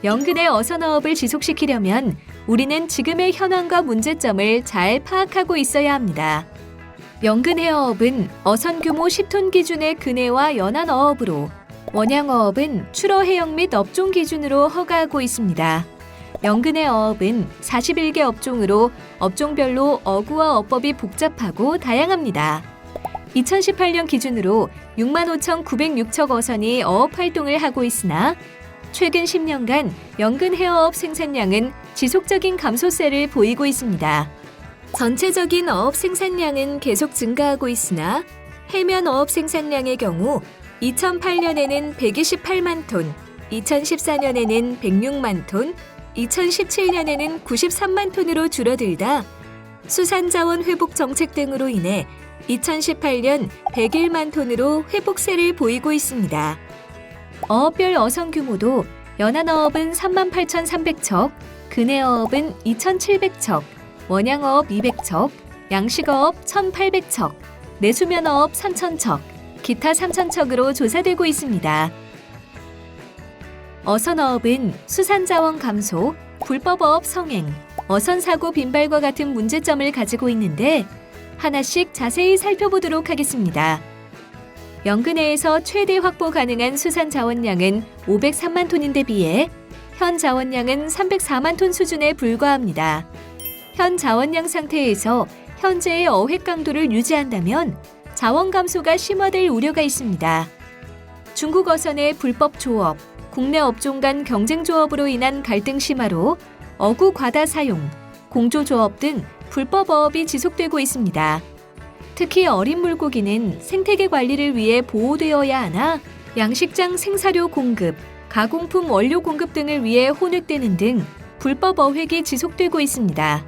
연근의 어선어업을 지속시키려면 우리는 지금의 현황과 문제점을 잘 파악하고 있어야 합니다. 연근해어업은 어선 규모 10톤 기준의 근해와 연안어업으로, 원양어업은 출어 해역 및 업종 기준으로 허가하고 있습니다. 연근해어업은 41개 업종으로 업종별로 어구와 어법이 복잡하고 다양합니다. 2018년 기준으로 65,906척 어선이 어업 활동을 하고 있으나 최근 10년간 연근 해어업 생산량은 지속적인 감소세를 보이고 있습니다. 전체적인 어업 생산량은 계속 증가하고 있으나 해면 어업 생산량의 경우 2008년에는 128만 톤, 2014년에는 106만 톤, 2017년에는 93만 톤으로 줄어들다 수산자원 회복 정책 등으로 인해 2018년 101만 톤으로 회복세를 보이고 있습니다. 어업별 어선 규모도 연안어업은 38,300척, 근해어업은 2,700척, 원양어업 200척, 양식어업 1,800척, 내수면어업 3,000척, 기타 3,000척으로 조사되고 있습니다. 어선어업은 수산자원 감소, 불법어업 성행, 어선사고 빈발과 같은 문제점을 가지고 있는데 하나씩 자세히 살펴보도록 하겠습니다. 연근해에서 최대 확보 가능한 수산 자원량은 503만 톤인데 비해 현 자원량은 304만 톤 수준에 불과합니다. 현 자원량 상태에서 현재의 어획 강도를 유지한다면 자원 감소가 심화될 우려가 있습니다. 중국 어선의 불법 조업, 국내 업종 간 경쟁 조업으로 인한 갈등 심화로 어구 과다 사용, 공조 조업 등 불법 어업이 지속되고 있습니다. 특히 어린 물고기는 생태계 관리를 위해 보호되어야 하나 양식장 생사료 공급, 가공품 원료 공급 등을 위해 혼획되는 등 불법 어획이 지속되고 있습니다.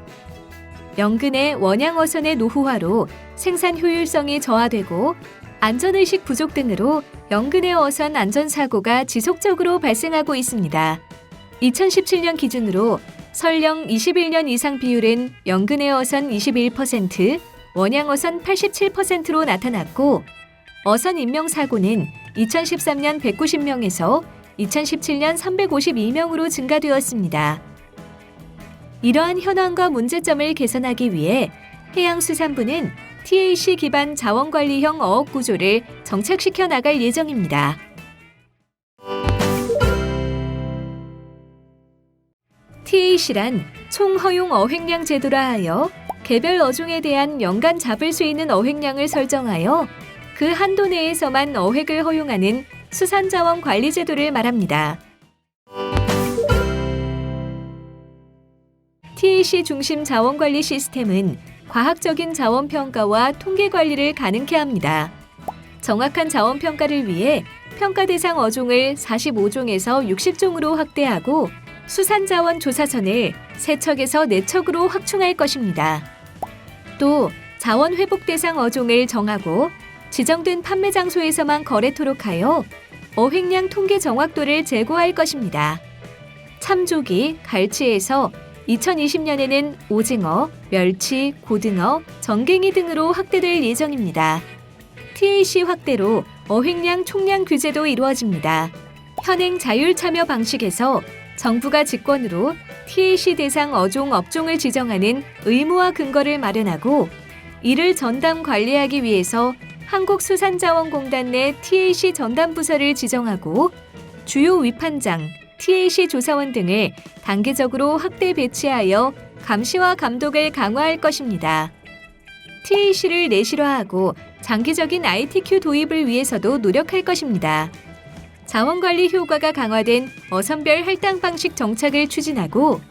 연근의 원양어선의 노후화로 생산 효율성이 저하되고 안전의식 부족 등으로 연근의 어선 안전사고가 지속적으로 발생하고 있습니다. 2017년 기준으로 설령 21년 이상 비율은 연근의 어선 21%, 원양어선 87%로 나타났고 어선 인명사고는 2013년 190명에서 2017년 352명으로 증가되었습니다. 이러한 현황과 문제점을 개선하기 위해 해양수산부는 TAC 기반 자원관리형 어업 구조를 정착시켜 나갈 예정입니다. TAC란 총허용 어획량 제도라 하여 개별 어종에 대한 연간 잡을 수 있는 어획량을 설정하여 그 한도 내에서만 어획을 허용하는 수산자원 관리 제도를 말합니다. TAC 중심 자원관리 시스템은 과학적인 자원평가와 통계관리를 가능케 합니다. 정확한 자원평가를 위해 평가 대상 어종을 45종에서 60종으로 확대하고 수산자원 조사선을 3척에서 4척으로 확충할 것입니다. 또 자원 회복 대상 어종을 정하고 지정된 판매 장소에서만 거래토록 하여 어획량 통계 정확도를 제고할 것입니다. 참조기, 갈치에서 2020년에는 오징어, 멸치, 고등어, 정갱이 등으로 확대될 예정입니다. TAC 확대로 어획량 총량 규제도 이루어집니다. 현행 자율 참여 방식에서 정부가 직권으로 TAC 대상 어종 업종을 지정하는 의무화 근거를 마련하고 이를 전담 관리하기 위해서 한국수산자원공단 내 TAC 전담부서를 지정하고 주요 위판장, TAC 조사원 등을 단계적으로 확대 배치하여 감시와 감독을 강화할 것입니다. TAC를 내실화하고 장기적인 ITQ 도입을 위해서도 노력할 것입니다. 자원관리 효과가 강화된 어선별 할당 방식 정착을 추진하고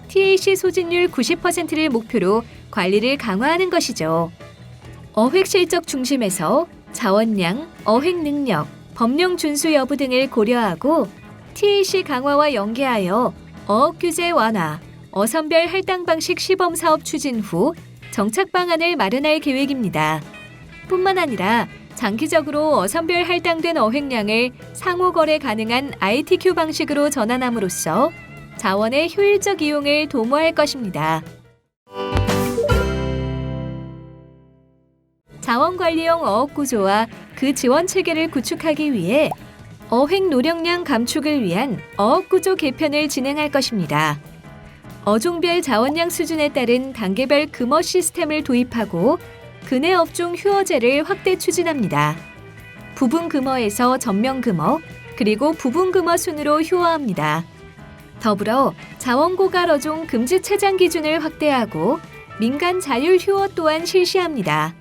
TAC 소진율 90%를 목표로 관리를 강화하는 것이죠. 어획 실적 중심에서 자원량, 어획 능력, 법령 준수 여부 등을 고려하고 TAC 강화와 연계하여 어업 규제 완화, 어선별 할당 방식 시범 사업 추진 후 정착 방안을 마련할 계획입니다. 뿐만 아니라 장기적으로 어선별 할당된 어획량을 상호 거래 가능한 ITQ 방식으로 전환함으로써 자원의 효율적 이용을 도모할 것입니다. 자원관리형 어업 구조와 그 지원 체계를 구축하기 위해 어획 노령량 감축을 위한 어업구조 개편을 진행할 것입니다. 어종별 자원량 수준에 따른 단계별 금어 시스템을 도입하고 근해 업종 휴어제를 확대 추진합니다. 부분 금어에서 전면 금어, 그리고 부분 금어 순으로 휴어합니다. 더불어 자원 고갈 어종 금지 체장 기준을 확대하고 민간 자율 휴어 또한 실시합니다.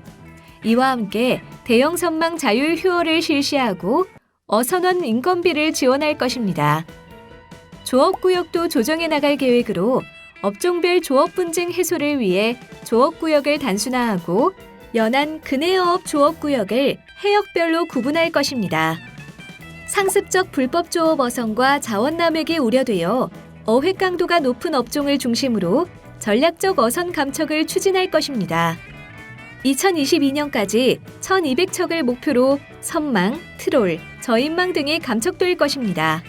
이와 함께 대형 선망 자율 휴어를 실시하고 어선원 인건비를 지원할 것입니다. 조업구역도 조정해 나갈 계획으로 업종별 조업 분쟁 해소를 위해 조업구역을 단순화하고 연안 근해어업 조업구역을 해역별로 구분할 것입니다. 상습적 불법 조업 어선과 자원 남획이 우려되어 어획 강도가 높은 업종을 중심으로 전략적 어선 감척을 추진할 것입니다. 2022년까지 1,200척을 목표로 선망, 트롤, 저인망 등이 감척될 것입니다.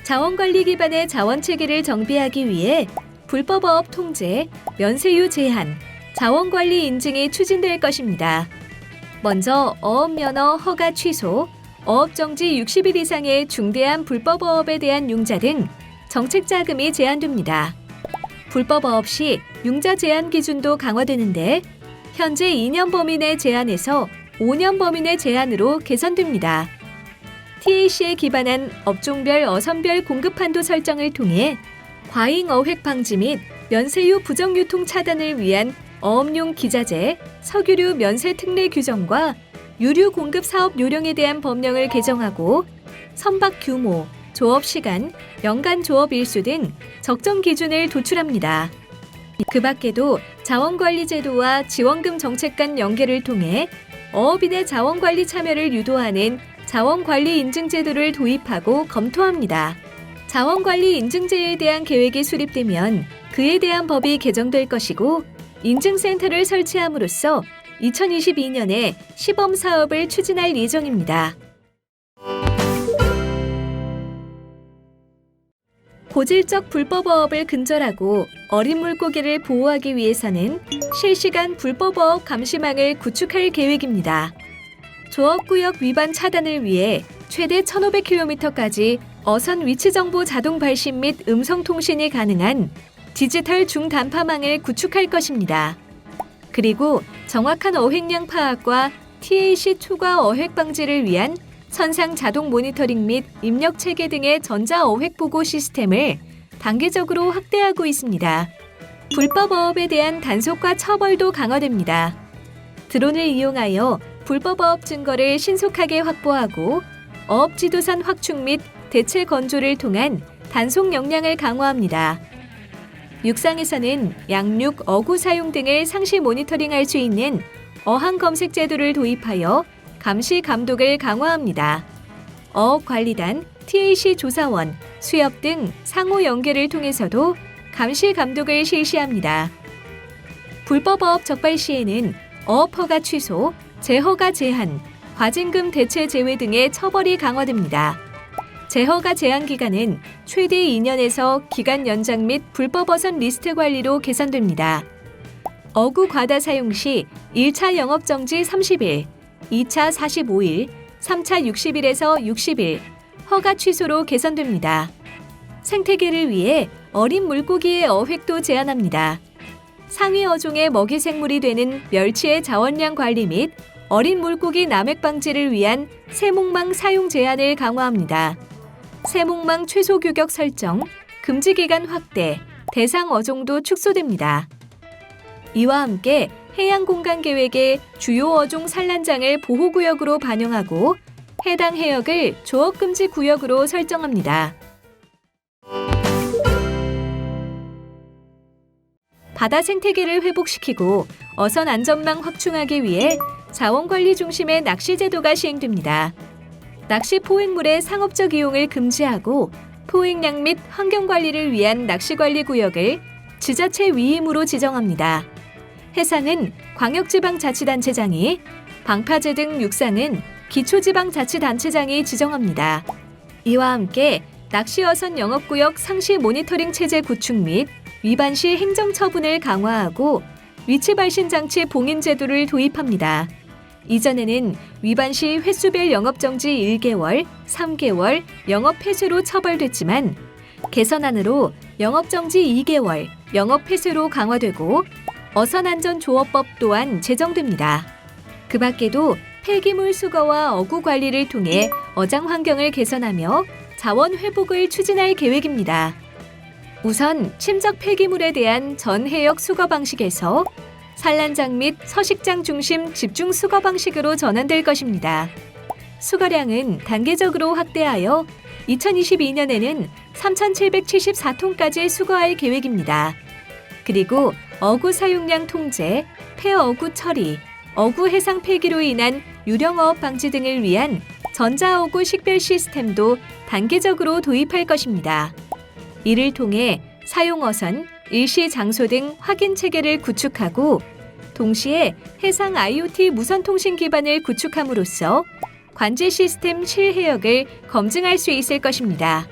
자원관리 기반의 자원체계를 정비하기 위해 불법어업 통제, 면세유 제한, 자원관리 인증이 추진될 것입니다. 먼저 어업면허 허가 취소, 어업정지 60일 이상의 중대한 불법어업에 대한 융자 등 정책자금이 제한됩니다. 불법어업 시 융자 제한 기준도 강화되는데 현재 2년 범위 내 제한에서 5년 범위 내 제한으로 개선됩니다. TAC에 기반한 업종별 어선별 공급 한도 설정을 통해 과잉 어획 방지 및 면세유 부정유통 차단을 위한 어업용 기자재, 석유류 면세 특례 규정과 유류 공급 사업 요령에 대한 법령을 개정하고 선박 규모, 조업 시간, 연간 조업 일수 등 적정 기준을 도출합니다. 그 밖에도 자원관리 제도와 지원금 정책 간 연계를 통해 어업인의 자원관리 참여를 유도하는 자원관리 인증제도를 도입하고 검토합니다. 자원관리 인증제에 대한 계획이 수립되면 그에 대한 법이 개정될 것이고 인증센터를 설치함으로써 2022년에 시범 사업을 추진할 예정입니다. 고질적 불법어업을 근절하고 어린 물고기를 보호하기 위해서는 실시간 불법어업 감시망을 구축할 계획입니다. 조업구역 위반 차단을 위해 최대 1,500km까지 어선 위치 정보 자동 발신 및 음성 통신이 가능한 디지털 중단파망을 구축할 것입니다. 그리고 정확한 어획량 파악과 TAC 초과 어획 방지를 위한 선상 자동 모니터링 및 입력 체계 등의 전자 어획 보고 시스템을 단계적으로 확대하고 있습니다. 불법 어업에 대한 단속과 처벌도 강화됩니다. 드론을 이용하여 불법 어업 증거를 신속하게 확보하고 어업 지도산 확충 및 대체 건조를 통한 단속 역량을 강화합니다. 육상에서는 양육, 어구 사용 등을 상시 모니터링할 수 있는 어항 검색 제도를 도입하여 감시 감독을 강화합니다. 어업관리단, TAC 조사원, 수협 등 상호 연계를 통해서도 감시 감독을 실시합니다. 불법 어업 적발 시에는 어업 허가 취소, 재허가 제한, 과징금 대체 제외 등의 처벌이 강화됩니다. 재허가 제한 기간은 최대 2년에서 기간 연장 및 불법 어선 리스트 관리로 개선됩니다. 어구 과다 사용 시 1차 영업정지 30일, 2차 45일, 3차 60일에서 60일, 허가 취소로 개선됩니다. 생태계를 위해 어린 물고기의 어획도 제한합니다. 상위 어종의 먹이 생물이 되는 멸치의 자원량 관리 및 어린 물고기 남획 방지를 위한 세목망 사용 제한을 강화합니다. 세목망 최소 규격 설정, 금지 기간 확대, 대상 어종도 축소됩니다. 이와 함께 해양 공간 계획에 주요 어종 산란장을 보호구역으로 반영하고 해당 해역을 조업 금지 구역으로 설정합니다. 바다 생태계를 회복시키고 어선 안전망 확충하기 위해 자원관리 중심의 낚시 제도가 시행됩니다. 낚시 포획물의 상업적 이용을 금지하고 포획량 및 환경관리를 위한 낚시관리 구역을 지자체 위임으로 지정합니다. 해상은 광역지방자치단체장이, 방파제 등 육상은 기초지방자치단체장이 지정합니다. 이와 함께 낚시어선 영업구역 상시 모니터링 체제 구축 및 위반 시 행정처분을 강화하고 위치 발신 장치 봉인 제도를 도입합니다. 이전에는 위반 시 횟수별 영업정지 1개월, 3개월, 영업폐쇄로 처벌됐지만 개선안으로 영업정지 2개월, 영업폐쇄로 강화되고 어선안전조업법 또한 제정됩니다. 그 밖에도 폐기물 수거와 어구 관리를 통해 어장 환경을 개선하며 자원 회복을 추진할 계획입니다. 우선 침적 폐기물에 대한 전해역 수거 방식에서 산란장 및 서식장 중심 집중 수거 방식으로 전환될 것입니다. 수거량은 단계적으로 확대하여 2022년에는 3,774톤까지 수거할 계획입니다. 그리고 어구 사용량 통제, 폐어구 처리, 어구 해상 폐기로 인한 유령어업 방지 등을 위한 전자어구 식별 시스템도 단계적으로 도입할 것입니다. 이를 통해 사용어선, 일시 장소 등 확인 체계를 구축하고 동시에 해상 IoT 무선통신 기반을 구축함으로써 관제 시스템 실해역을 검증할 수 있을 것입니다.